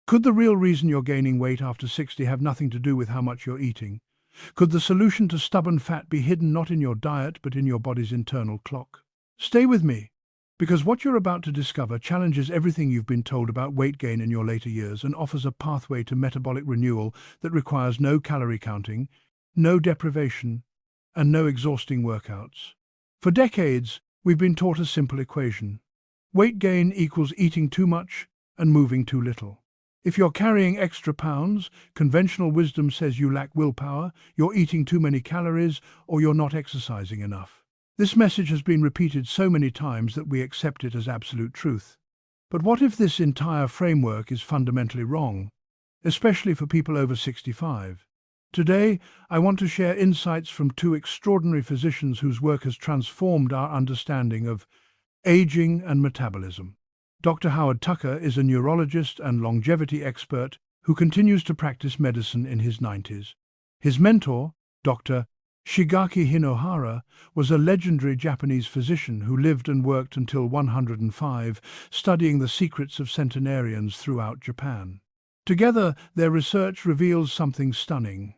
Could the real reason you're gaining weight after 60 have nothing to do with how much you're eating? Could the solution to stubborn fat be hidden not in your diet but in your body's internal clock? Stay with me, because what you're about to discover challenges everything you've been told about weight gain in your later years and offers a pathway to metabolic renewal that requires no calorie counting, no deprivation, and no exhausting workouts. For decades, we've been taught a simple equation. Weight gain equals eating too much and moving too little. If you're carrying extra pounds, conventional wisdom says you lack willpower, you're eating too many calories, or you're not exercising enough. This message has been repeated so many times that we accept it as absolute truth. But what if this entire framework is fundamentally wrong, especially for people over 65? Today, I want to share insights from two extraordinary physicians whose work has transformed our understanding of aging and metabolism. Dr. Howard Tucker is a neurologist and longevity expert who continues to practice medicine in his 90s. His mentor, Dr. Shigeaki Hinohara, was a legendary Japanese physician who lived and worked until 105, studying the secrets of centenarians throughout Japan. Together, their research reveals something stunning.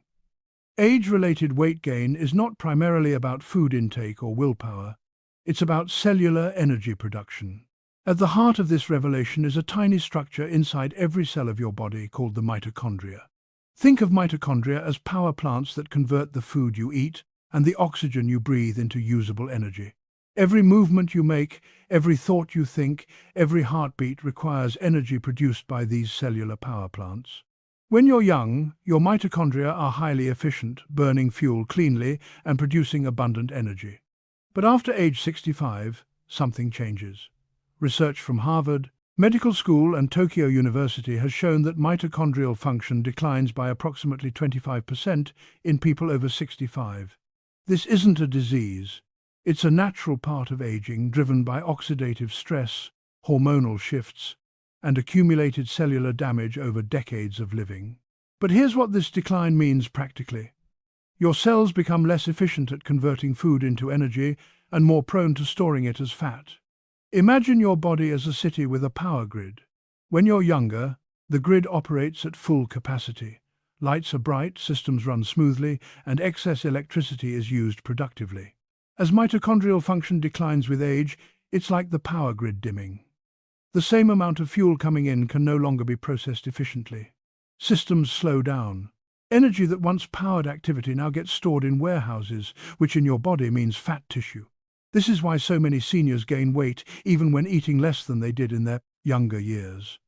Age-related weight gain is not primarily about food intake or willpower. It's about cellular energy production. At the heart of this revelation is a tiny structure inside every cell of your body called the mitochondria. Think of mitochondria as power plants that convert the food you eat and the oxygen you breathe into usable energy. Every movement you make, every thought you think, every heartbeat requires energy produced by these cellular power plants. When you're young, your mitochondria are highly efficient, burning fuel cleanly and producing abundant energy. But after age 65, something changes. Research from Harvard Medical School and Tokyo University has shown that mitochondrial function declines by approximately 25% in people over 65. This isn't a disease. It's a natural part of aging driven by oxidative stress, hormonal shifts, and accumulated cellular damage over decades of living. But here's what this decline means practically. Your cells become less efficient at converting food into energy and more prone to storing it as fat. Imagine your body as a city with a power grid. When you're younger, the grid operates at full capacity. Lights are bright, systems run smoothly, and excess electricity is used productively. As mitochondrial function declines with age, it's like the power grid dimming. The same amount of fuel coming in can no longer be processed efficiently. Systems slow down. Energy that once powered activity now gets stored in warehouses, which in your body means fat tissue. This is why so many seniors gain weight even when eating less than they did in their younger years.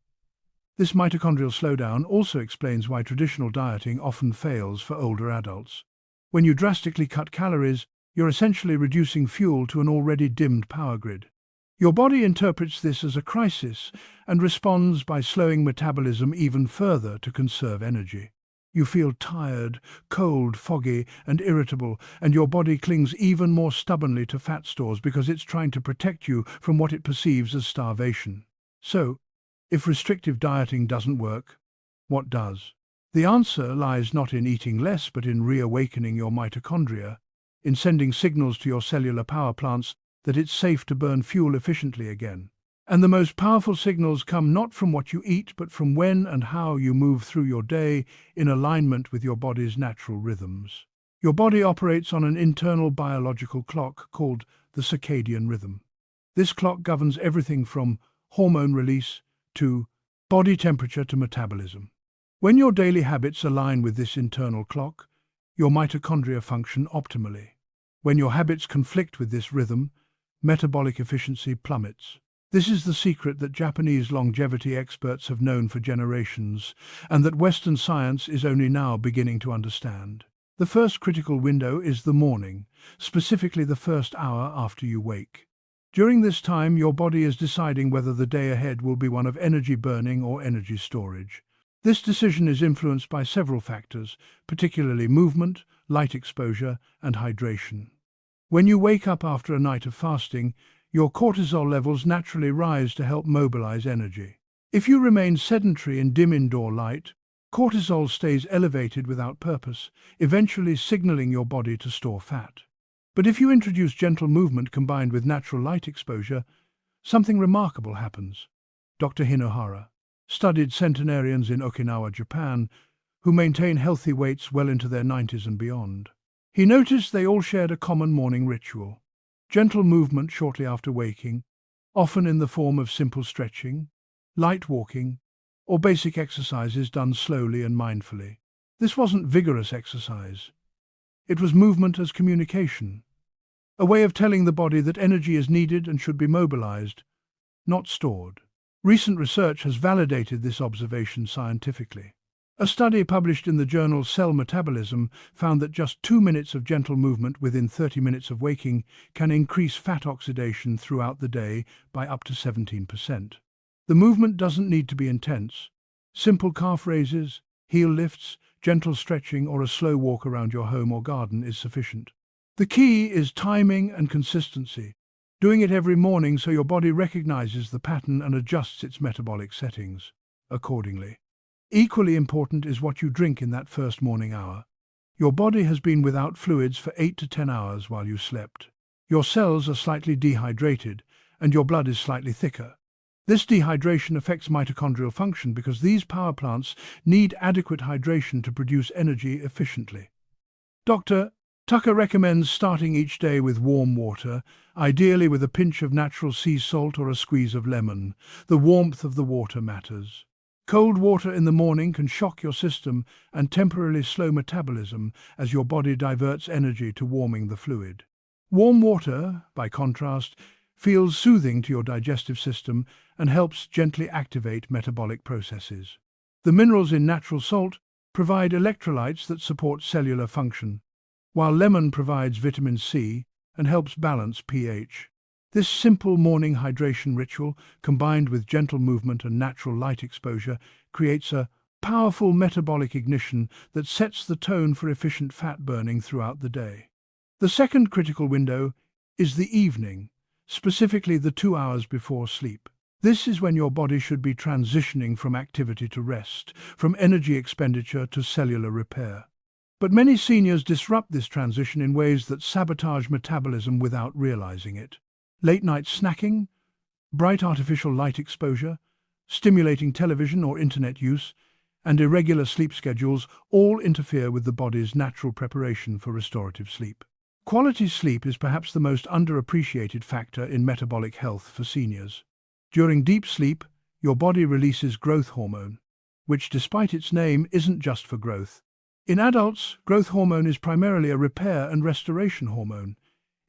This mitochondrial slowdown also explains why traditional dieting often fails for older adults. When you drastically cut calories, you're essentially reducing fuel to an already dimmed power grid. Your body interprets this as a crisis and responds by slowing metabolism even further to conserve energy. You feel tired, cold, foggy, and irritable, and your body clings even more stubbornly to fat stores because it's trying to protect you from what it perceives as starvation. So, if restrictive dieting doesn't work, what does? The answer lies not in eating less but in reawakening your mitochondria, in sending signals to your cellular power plants that it's safe to burn fuel efficiently again. And the most powerful signals come not from what you eat, but from when and how you move through your day in alignment with your body's natural rhythms. Your body operates on an internal biological clock called the circadian rhythm. This clock governs everything from hormone release to body temperature to metabolism. When your daily habits align with this internal clock, your mitochondria function optimally. When your habits conflict with this rhythm, metabolic efficiency plummets. This is the secret that Japanese longevity experts have known for generations, and that Western science is only now beginning to understand. The first critical window is the morning, specifically the first hour after you wake. During this time, your body is deciding whether the day ahead will be one of energy burning or energy storage. This decision is influenced by several factors, particularly movement, light exposure, and hydration. When you wake up after a night of fasting, your cortisol levels naturally rise to help mobilize energy. If you remain sedentary in dim indoor light, cortisol stays elevated without purpose, eventually signaling your body to store fat. But if you introduce gentle movement combined with natural light exposure, something remarkable happens. Dr. Hinohara studied centenarians in Okinawa, Japan, who maintain healthy weights well into their 90s and beyond. He noticed they all shared a common morning ritual: gentle movement shortly after waking, often in the form of simple stretching, light walking, or basic exercises done slowly and mindfully. This wasn't vigorous exercise. It was movement as communication, a way of telling the body that energy is needed and should be mobilized, not stored. Recent research has validated this observation scientifically. A study published in the journal Cell Metabolism found that just 2 minutes of gentle movement within 30 minutes of waking can increase fat oxidation throughout the day by up to 17%. The movement doesn't need to be intense. Simple calf raises, heel lifts, gentle stretching, or a slow walk around your home or garden is sufficient. The key is timing and consistency, doing it every morning so your body recognizes the pattern and adjusts its metabolic settings accordingly. Equally important is what you drink in that first morning hour. Your body has been without fluids for 8 to 10 hours while you slept. Your cells are slightly dehydrated, and your blood is slightly thicker. This dehydration affects mitochondrial function because these power plants need adequate hydration to produce energy efficiently. Dr. Tucker recommends starting each day with warm water, ideally with a pinch of natural sea salt or a squeeze of lemon. The warmth of the water matters. Cold water in the morning can shock your system and temporarily slow metabolism as your body diverts energy to warming the fluid. Warm water, by contrast, feels soothing to your digestive system and helps gently activate metabolic processes. The minerals in natural salt provide electrolytes that support cellular function, while lemon provides vitamin C and helps balance pH. This simple morning hydration ritual, combined with gentle movement and natural light exposure, creates a powerful metabolic ignition that sets the tone for efficient fat burning throughout the day. The second critical window is the evening, specifically the 2 hours before sleep. This is when your body should be transitioning from activity to rest, from energy expenditure to cellular repair. But many seniors disrupt this transition in ways that sabotage metabolism without realizing it. Late-night snacking, bright artificial light exposure, stimulating television or internet use, and irregular sleep schedules all interfere with the body's natural preparation for restorative sleep. Quality sleep is perhaps the most underappreciated factor in metabolic health for seniors. During deep sleep, your body releases growth hormone, which, despite its name, isn't just for growth. In adults, growth hormone is primarily a repair and restoration hormone.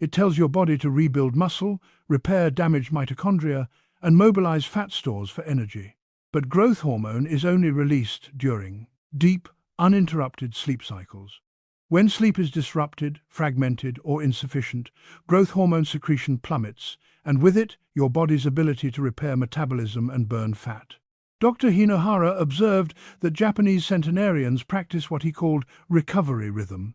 It tells your body to rebuild muscle, repair damaged mitochondria, and mobilize fat stores for energy. But growth hormone is only released during deep, uninterrupted sleep cycles. When sleep is disrupted, fragmented, or insufficient, growth hormone secretion plummets, and with it, your body's ability to repair metabolism and burn fat. Dr. Hinohara observed that Japanese centenarians practice what he called recovery rhythm,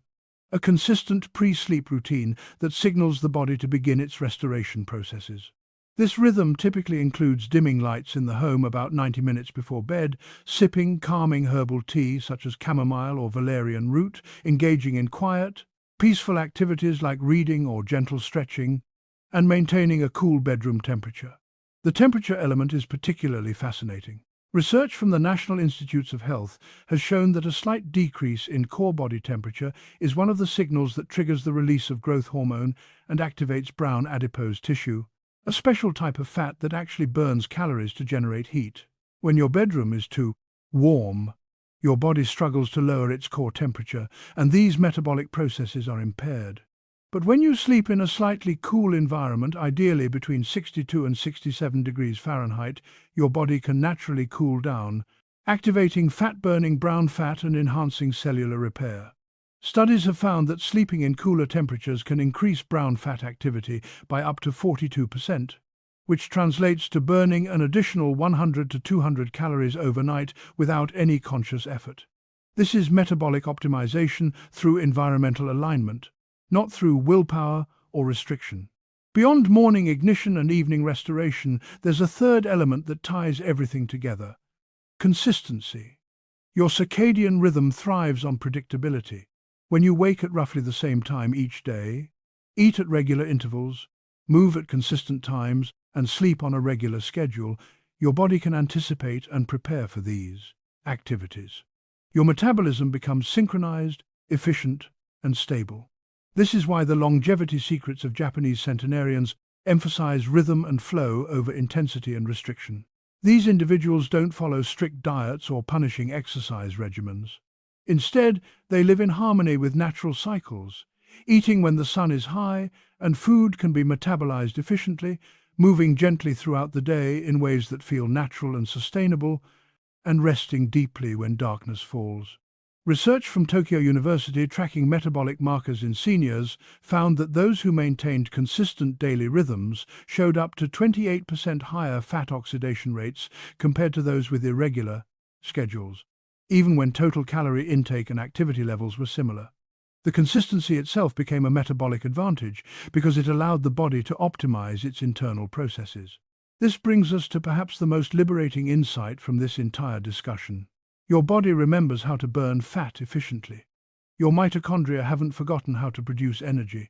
a consistent pre-sleep routine that signals the body to begin its restoration processes. This rhythm typically includes dimming lights in the home about 90 minutes before bed, sipping calming herbal tea such as chamomile or valerian root, engaging in quiet, peaceful activities like reading or gentle stretching, and maintaining a cool bedroom temperature. The temperature element is particularly fascinating. Research from the National Institutes of Health has shown that a slight decrease in core body temperature is one of the signals that triggers the release of growth hormone and activates brown adipose tissue, a special type of fat that actually burns calories to generate heat. When your bedroom is too warm, your body struggles to lower its core temperature, and these metabolic processes are impaired. But when you sleep in a slightly cool environment, ideally between 62 and 67 degrees Fahrenheit, your body can naturally cool down, activating fat-burning brown fat and enhancing cellular repair. Studies have found that sleeping in cooler temperatures can increase brown fat activity by up to 42%, which translates to burning an additional 100 to 200 calories overnight without any conscious effort. This is metabolic optimization through environmental alignment, not through willpower or restriction. Beyond morning ignition and evening restoration, there's a third element that ties everything together: consistency. Your circadian rhythm thrives on predictability. When you wake at roughly the same time each day, eat at regular intervals, move at consistent times, and sleep on a regular schedule, your body can anticipate and prepare for these activities. Your metabolism becomes synchronized, efficient, and stable. This is why the longevity secrets of Japanese centenarians emphasize rhythm and flow over intensity and restriction. These individuals don't follow strict diets or punishing exercise regimens. Instead, they live in harmony with natural cycles, eating when the sun is high and food can be metabolized efficiently, moving gently throughout the day in ways that feel natural and sustainable, and resting deeply when darkness falls. Research from Tokyo University tracking metabolic markers in seniors found that those who maintained consistent daily rhythms showed up to 28% higher fat oxidation rates compared to those with irregular schedules, even when total calorie intake and activity levels were similar. The consistency itself became a metabolic advantage because it allowed the body to optimize its internal processes. This brings us to perhaps the most liberating insight from this entire discussion. Your body remembers how to burn fat efficiently. Your mitochondria haven't forgotten how to produce energy.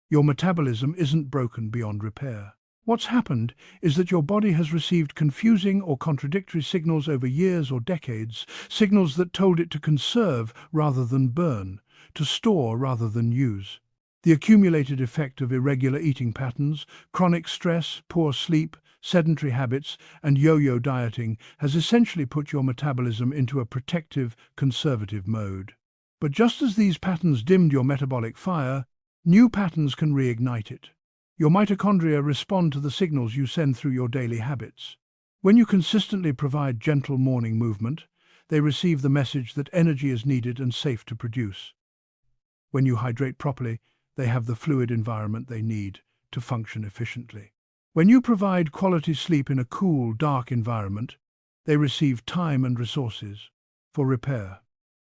Your metabolism isn't broken beyond repair. What's happened is that your body has received confusing or contradictory signals over years or decades, signals that told it to conserve rather than burn, to store rather than use. The accumulated effect of irregular eating patterns, chronic stress, poor sleep, sedentary habits, and yo-yo dieting has essentially put your metabolism into a protective, conservative mode. But just as these patterns dimmed your metabolic fire, new patterns can reignite it. Your mitochondria respond to the signals you send through your daily habits. When you consistently provide gentle morning movement, they receive the message that energy is needed and safe to produce. When you hydrate properly, they have the fluid environment they need to function efficiently. When you provide quality sleep in a cool, dark environment, they receive time and resources for repair.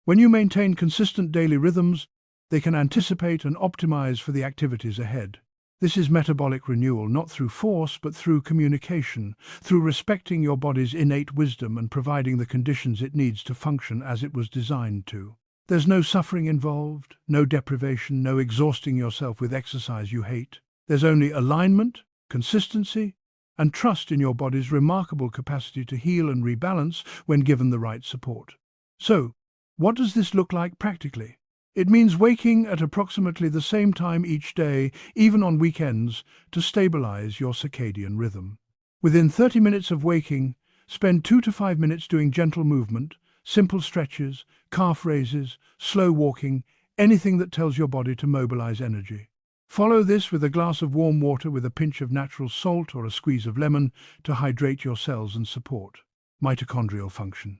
When you maintain consistent daily rhythms, they can anticipate and optimize for the activities ahead. This is metabolic renewal, not through force, but through communication, through respecting your body's innate wisdom and providing the conditions it needs to function as it was designed to. There's no suffering involved, no deprivation, no exhausting yourself with exercise you hate. There's only alignment, consistency, and trust in your body's remarkable capacity to heal and rebalance when given the right support. So, what does this look like practically? It means waking at approximately the same time each day, even on weekends, to stabilize your circadian rhythm. Within 30 minutes of waking, spend 2 to 5 minutes doing gentle movement, simple stretches, calf raises, slow walking, anything that tells your body to mobilize energy. Follow this with a glass of warm water with a pinch of natural salt or a squeeze of lemon to hydrate your cells and support mitochondrial function.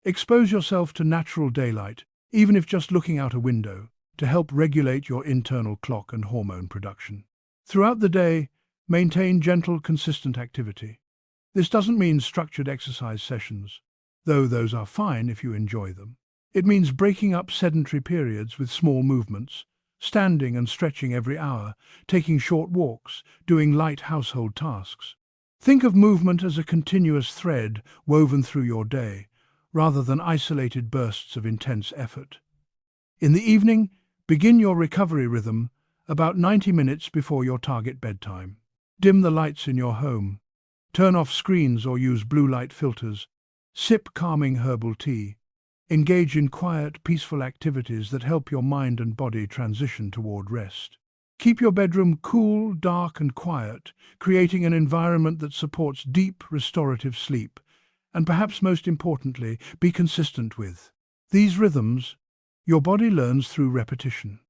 Expose yourself to natural daylight, even if just looking out a window, to help regulate your internal clock and hormone production. Throughout the day, maintain gentle, consistent activity. This doesn't mean structured exercise sessions, though those are fine if you enjoy them. It means breaking up sedentary periods with small movements, standing and stretching every hour, taking short walks, doing light household tasks. Think of movement as a continuous thread woven through your day, rather than isolated bursts of intense effort. In the evening, begin your recovery rhythm about 90 minutes before your target bedtime. Dim the lights in your home. Turn off screens or use blue light filters. Sip calming herbal tea. Engage in quiet, peaceful activities that help your mind and body transition toward rest. Keep your bedroom cool, dark, and quiet, creating an environment that supports deep, restorative sleep. And perhaps most importantly, be consistent with these rhythms. Your body learns through repetition.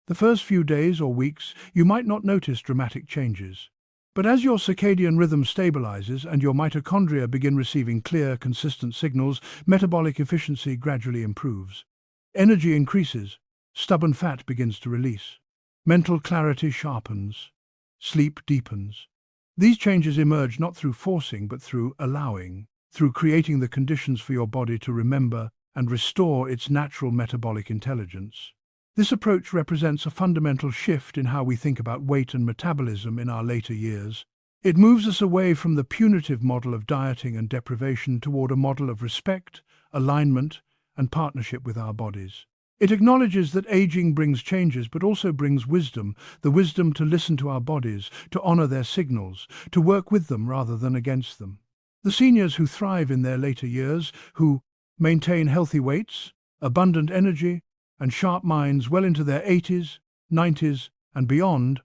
The first few days or weeks, you might not notice dramatic changes. But as your circadian rhythm stabilizes and your mitochondria begin receiving clear, consistent signals, metabolic efficiency gradually improves. Energy increases, stubborn fat begins to release. Mental clarity sharpens, sleep deepens. These changes emerge not through forcing but through allowing, through creating the conditions for your body to remember and restore its natural metabolic intelligence. This approach represents a fundamental shift in how we think about weight and metabolism in our later years. It moves us away from the punitive model of dieting and deprivation toward a model of respect, alignment, and partnership with our bodies. It acknowledges that aging brings changes but also brings wisdom, the wisdom to listen to our bodies, to honor their signals, to work with them rather than against them. The seniors who thrive in their later years, who maintain healthy weights, abundant energy, and sharp minds well into their 80s, 90s, and beyond,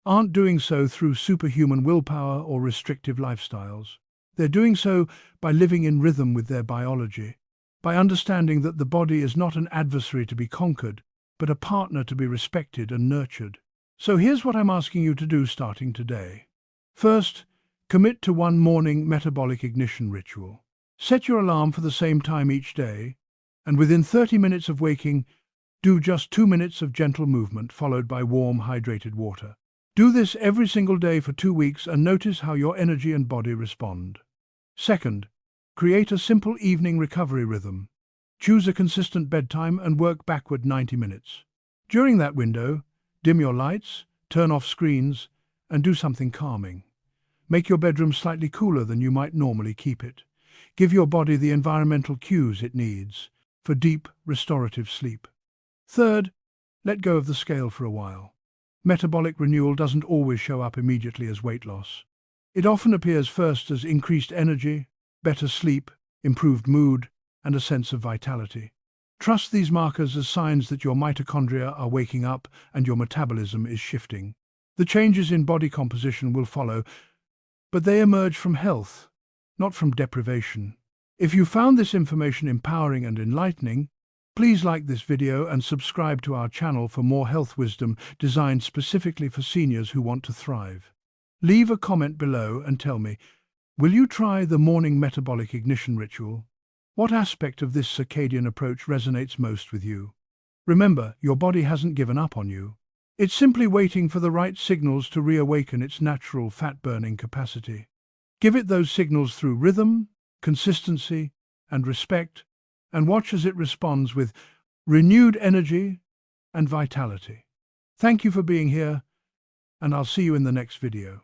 aren't doing so through superhuman willpower or restrictive lifestyles. They're doing so by living in rhythm with their biology, by understanding that the body is not an adversary to be conquered, but a partner to be respected and nurtured. So here's what I'm asking you to do starting today. First, commit to one morning metabolic ignition ritual. Set your alarm for the same time each day, and within 30 minutes of waking, do just 2 minutes of gentle movement followed by warm, hydrated water. Do this every single day for 2 weeks and notice how your energy and body respond. Second, create a simple evening recovery rhythm. Choose a consistent bedtime and work backward 90 minutes. During that window, dim your lights, turn off screens, and do something calming. Make your bedroom slightly cooler than you might normally keep it. Give your body the environmental cues it needs for deep, restorative sleep. Third, let go of the scale for a while. Metabolic renewal doesn't always show up immediately as weight loss. It often appears first as increased energy, better sleep, improved mood, and a sense of vitality. Trust these markers as signs that your mitochondria are waking up and your metabolism is shifting. The changes in body composition will follow, but they emerge from health, not from deprivation. If you found this information empowering and enlightening, please like this video and subscribe to our channel for more health wisdom designed specifically for seniors who want to thrive. Leave a comment below and tell me, will you try the morning metabolic ignition ritual? What aspect of this circadian approach resonates most with you? Remember, your body hasn't given up on you. It's simply waiting for the right signals to reawaken its natural fat-burning capacity. Give it those signals through rhythm, consistency, and respect, and watch as it responds with renewed energy and vitality. Thank you for being here, and I'll see you in the next video.